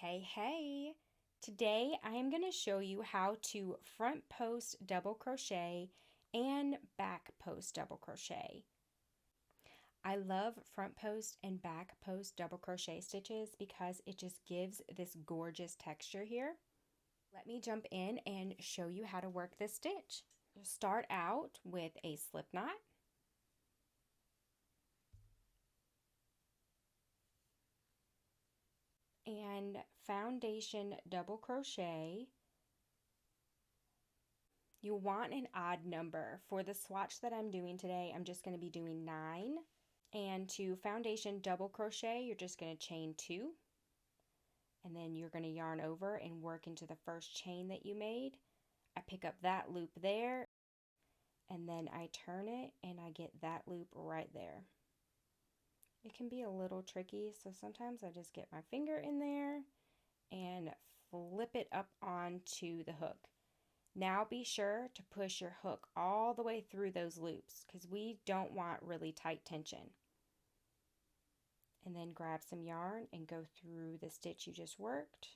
Hey! Today I am going to show you how to front post double crochet and back post double crochet. I love front post and back post double crochet stitches because it just gives this gorgeous texture here. Let me jump in and show you how to work this stitch. Start out with a slip knot. And foundation double crochet. You want an odd number. For the swatch that I'm doing today, I'm just going to be doing 9. And to foundation double crochet, you're just going to chain 2. And then you're going to yarn over and work into the first chain that you made. I pick up that loop there, and then I turn it and I get that loop right there. It can be a little tricky, so sometimes I just get my finger in there and flip it up onto the hook. Now be sure to push your hook all the way through those loops because we don't want really tight tension. And then grab some yarn and go through the stitch you just worked.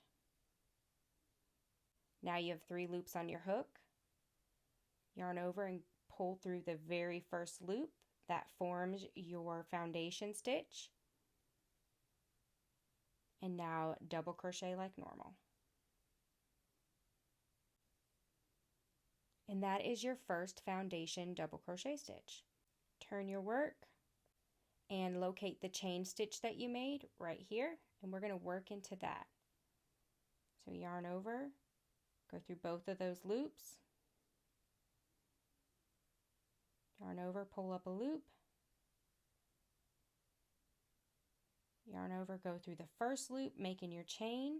Now you have 3 loops on your hook. Yarn over and pull through the very first loop. That forms your foundation stitch. And now double crochet like normal. And that is your first foundation double crochet stitch. Turn your work and locate the chain stitch that you made right here, and we're going to work into that. So yarn over, go through both of those loops. Yarn over, pull up a loop. Yarn over, go through the first loop, making your chain,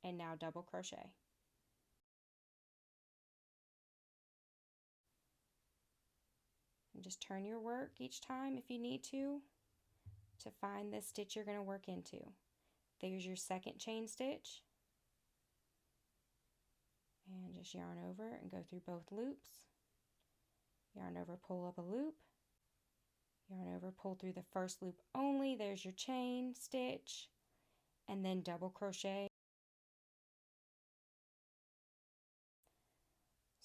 and now double crochet. And just turn your work each time if you need to find the stitch you're going to work into. There's your second chain stitch. And just yarn over and go through both loops. Yarn over, pull up a loop. Yarn over, pull through the first loop only. There's your chain stitch. And then double crochet.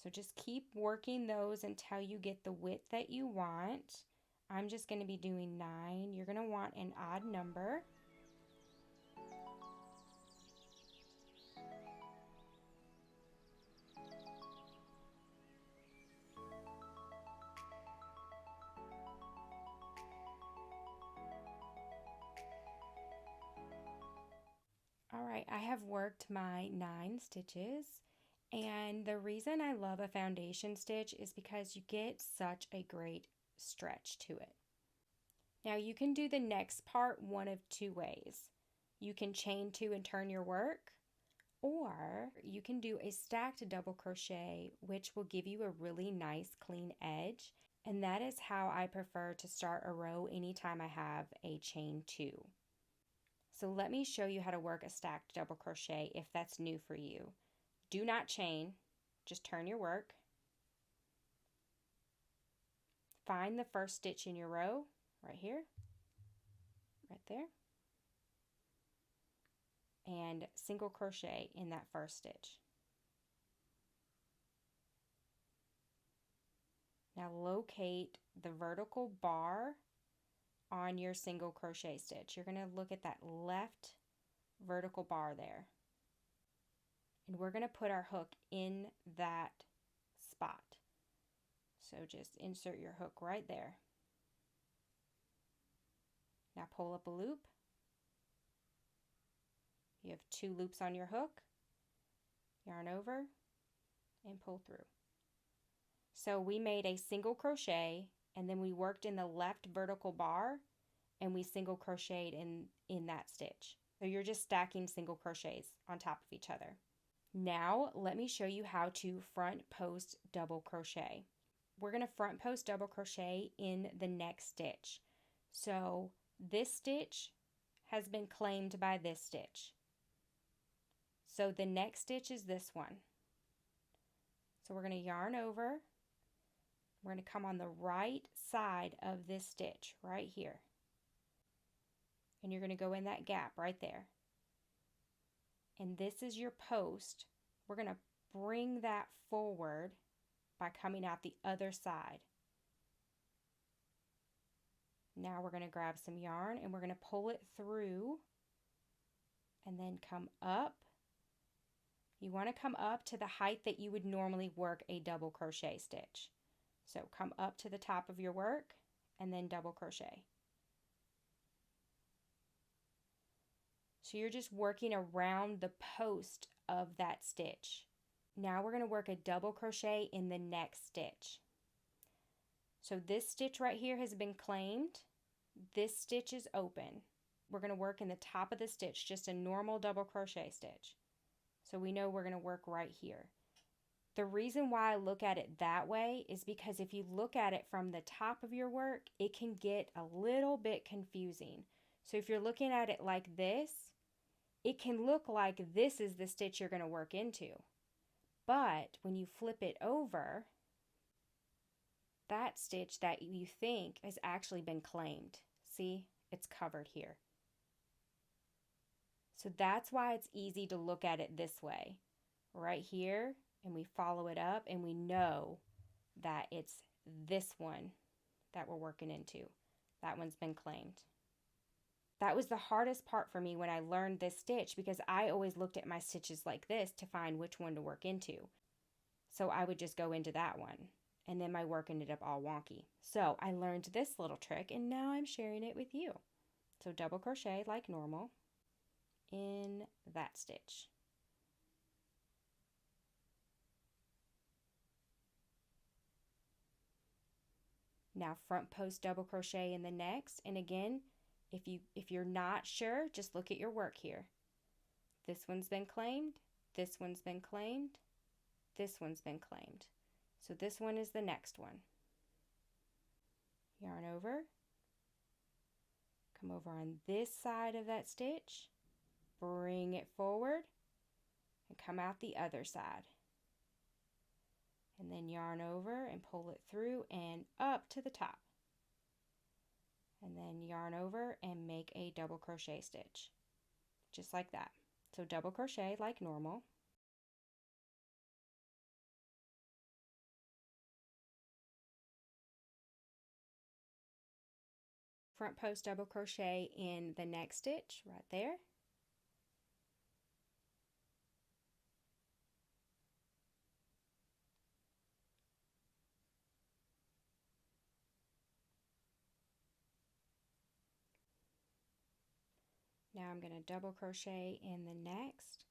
So just keep working those until you get the width that you want. I'm just going to be doing 9. You're going to want an odd number. Alright, I have worked my 9 stitches, and the reason I love a foundation stitch is because you get such a great stretch to it. Now you can do the next part one of 2 ways. You can chain 2 and turn your work, or you can do a stacked double crochet, which will give you a really nice clean edge, and that is how I prefer to start a row anytime I have a chain 2. So let me show you how to work a stacked double crochet if that's new for you. Do not chain, just turn your work. Find the first stitch in your row, right here, right there, and single crochet in that first stitch. Now locate the vertical bar on your single crochet stitch. You're going to look at that left vertical bar there. And we're going to put our hook in that spot. So just insert your hook right there. Now pull up a loop. You have 2 loops on your hook. Yarn over and pull through. So we made a single crochet, and then we worked in the left vertical bar and we single crocheted in that stitch. So you're just stacking single crochets on top of each other. Now let me show you how to front post double crochet. We're going to front post double crochet in the next stitch. So this stitch has been claimed by this stitch. So the next stitch is this one. So we're going to yarn over. We're going to come on the right side of this stitch right here. And you're going to go in that gap right there. and this is your post, we're going to bring that forward by coming out the other side. Now we're going to grab some yarn and we're going to pull it through and then come up. You want to come up to the height that you would normally work a double crochet stitch. So come up to the top of your work and then double crochet. So you're just working around the post of that stitch. Now we're going to work a double crochet in the next stitch. So this stitch right here has been claimed. This stitch is open. We're going to work in the top of the stitch, just a normal double crochet stitch. So we know we're going to work right here. The reason why I look at it that way is because if you look at it from the top of your work, it can get a little bit confusing. So if you're looking at it like this, it can look like this is the stitch you're going to work into. But when you flip it over, that stitch that you think has actually been claimed. See, it's covered here. So that's why it's easy to look at it this way. Right here, and we follow it up and we know that it's this one that we're working into. That one's been claimed. That was the hardest part for me when I learned this stitch because I always looked at my stitches like this to find which one to work into. So I would just go into that one and then my work ended up all wonky. So I learned this little trick and now I'm sharing it with you. So double crochet like normal in that stitch. Now front post double crochet in the next, and again, if you're not sure, just look at your work here. This one's been claimed, this one's been claimed, this one's been claimed. So this one is the next one. Yarn over, come over on this side of that stitch, bring it forward, and come out the other side. And then yarn over and pull it through and up to the top. And then yarn over and make a double crochet stitch. Just like that. So double crochet like normal. Front post double crochet in the next stitch right there. Now I'm going to double crochet in the next.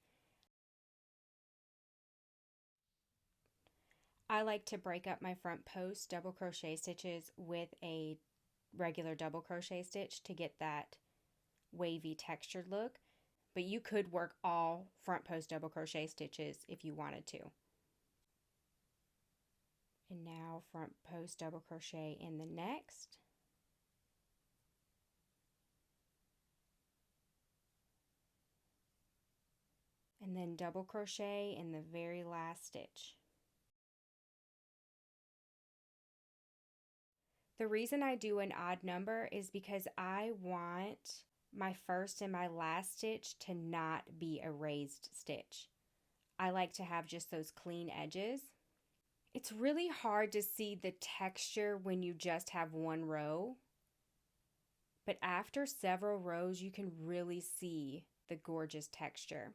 I like to break up my front post double crochet stitches with a regular double crochet stitch to get that wavy textured look, but you could work all front post double crochet stitches if you wanted to. And now front post double crochet in the next. And then double crochet in the very last stitch. The reason I do an odd number is because I want my first and my last stitch to not be a raised stitch. I like to have just those clean edges. It's really hard to see the texture when you just have one row, but after several rows you can really see the gorgeous texture.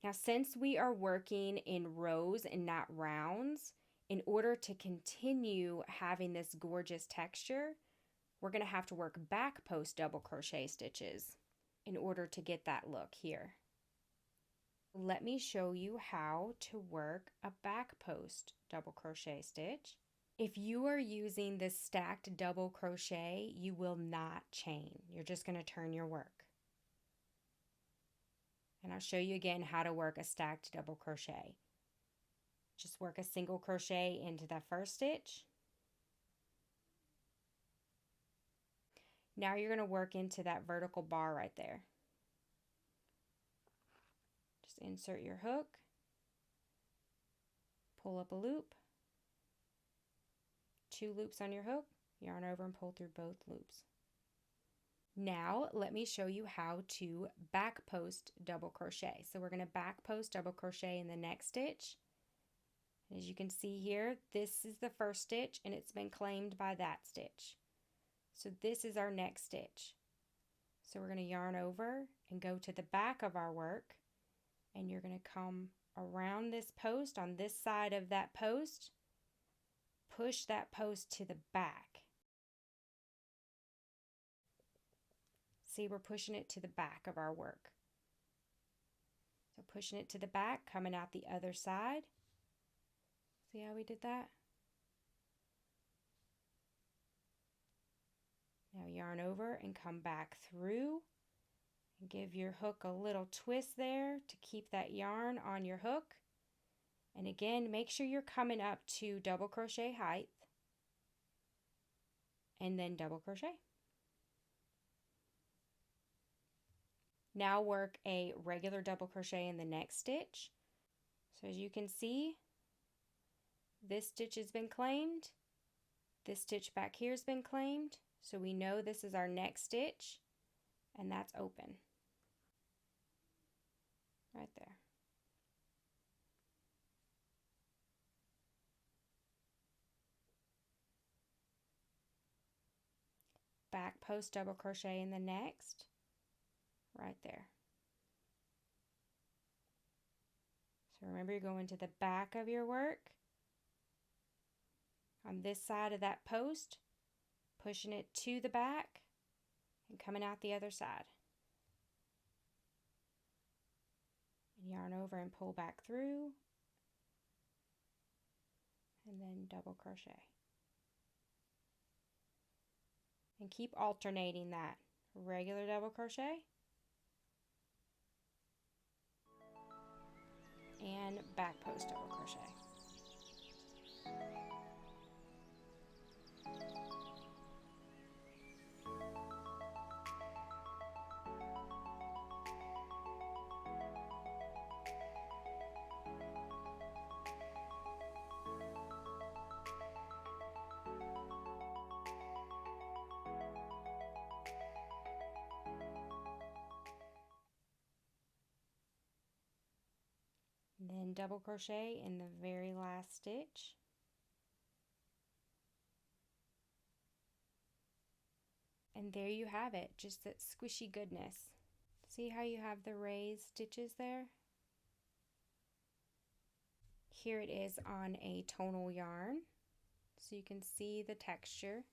Now, since we are working in rows and not rounds, in order to continue having this gorgeous texture, we're going to have to work back post double crochet stitches in order to get that look here. Let me show you how to work a back post double crochet stitch. If you are using the stacked double crochet, you will not chain. You're just going to turn your work. And I'll show you again how to work a stacked double crochet. Just work a single crochet into that first stitch. Now you're going to work into that vertical bar right there. Just insert your hook, pull up a loop, 2 loops on your hook, yarn over and pull through both loops. Now let me show you how to back post double crochet. So we're going to back post double crochet in the next stitch. As you can see here, this is the first stitch and it's been claimed by that stitch. So this is our next stitch. So we're going to yarn over and go to the back of our work, and you're going to come around this post on this side of that post, push that post to the back. See, we're pushing it to the back of our work. So pushing it to the back, coming out the other side. See how we did that? Now yarn over and come back through and give your hook a little twist there to keep that yarn on your hook. And again, make sure you're coming up to double crochet height and then double crochet. Now work a regular double crochet in the next stitch. So as you can see, this stitch has been claimed. This stitch back here has been claimed. So we know this is our next stitch, and that's open. Right there. Back post double crochet in the next. Right there. So remember, you're going to the back of your work on this side of that post, pushing it to the back and coming out the other side. And yarn over and pull back through, and then double crochet. And keep alternating that regular double crochet and back post double crochet. And then double crochet in the very last stitch. And there you have it, just that squishy goodness. See how you have the raised stitches there? Here it is on a tonal yarn, so you can see the texture.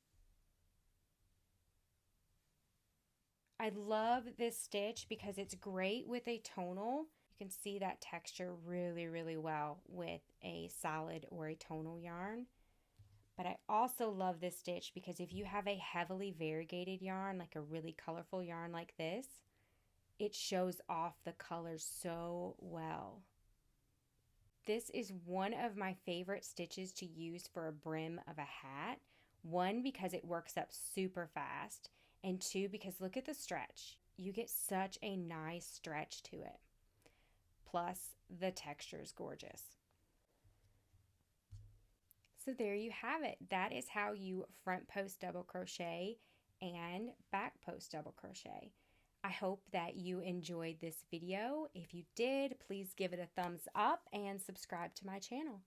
I love this stitch because it's great with a tonal. You can see that texture really, really well with a solid or a tonal yarn. But I also love this stitch because if you have a heavily variegated yarn, like a really colorful yarn like this, it shows off the colors so well. This is one of my favorite stitches to use for a brim of a hat. One, because it works up super fast, and two, because look at the stretch. You get such a nice stretch to it. Plus, the texture is gorgeous. So there you have it. That is how you front post double crochet and back post double crochet. I hope that you enjoyed this video. If you did, please give it a thumbs up and subscribe to my channel.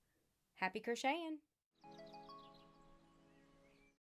Happy crocheting!